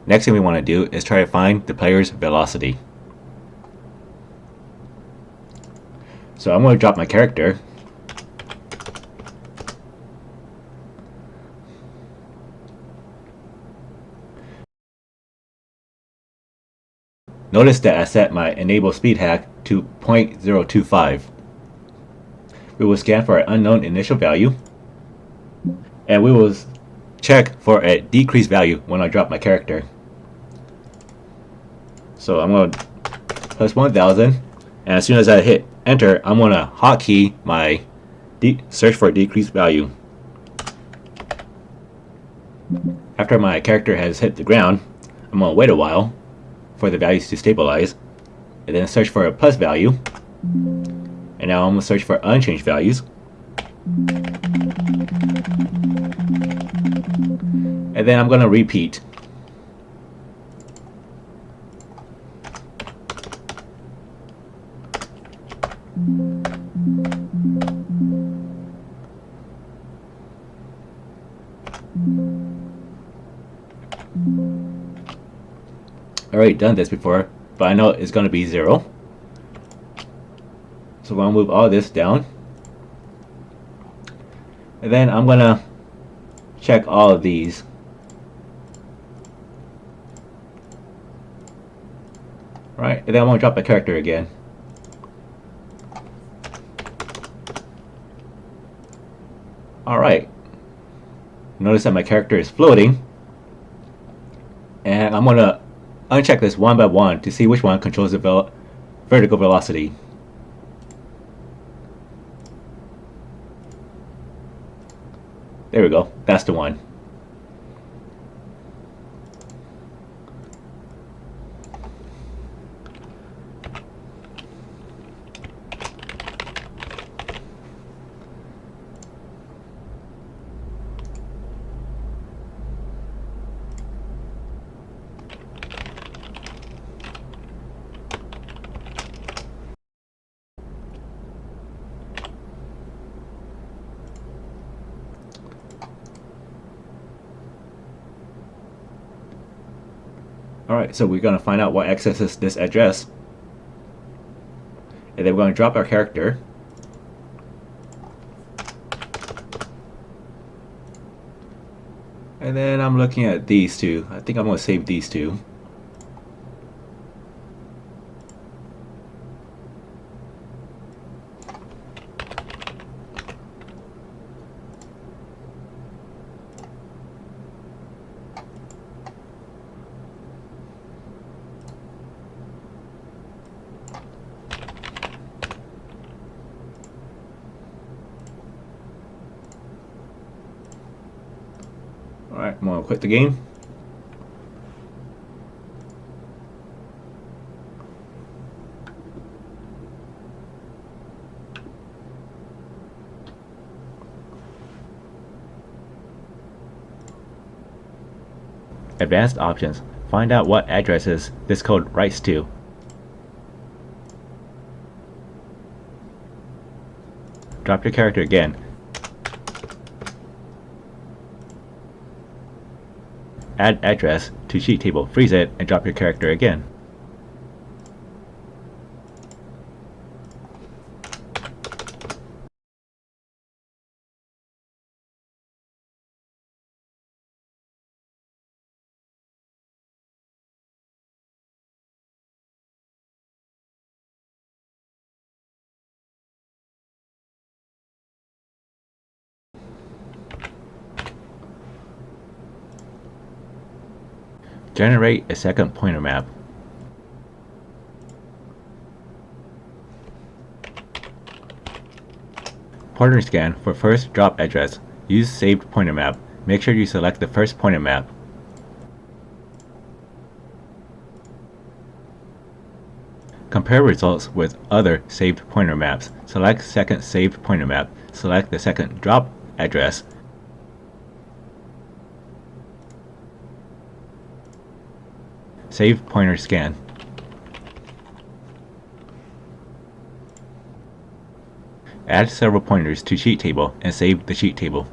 Next thing we want to do is try to find the player's velocity. So I'm going to drop my character. Notice that I set my enable speed hack to 0.025. We will scan for an unknown initial value, and we will check for a decreased value when I drop my character. So I'm going to plus 1000, and as soon as I hit enter, I'm going to hotkey my search for a decreased value. After my character has hit the ground, I'm going to wait a while for the values to stabilize, and then search for a plus value. And now I'm going to search for unchanged values. And then I'm going to repeat. Already done this before, but I know it's going to be 0. So I'm going to move all this down. And then I'm going to check all of these. Alright, and then I'm going to drop the character again. Alright. Notice that my character is floating. And I'm going to uncheck this one by one to see which one controls the vertical velocity. There we go. That's the one. Alright, so we're going to find out what accesses this address. And then we're going to drop our character. And then I'm looking at these two. I think I'm going to save these two. Alright, I'm going to quit the game. Advanced options. Find out what addresses this code writes to. Drop your character again. Add address to cheat table. Freeze it and drop your character again. Generate a second pointer map. Pointer scan for first drop address. Use saved pointer map. Make sure you select the first pointer map. Compare results with other saved pointer maps. Select second saved pointer map. Select the second drop address. Save pointer scan. Add several pointers to cheat table and save the cheat table.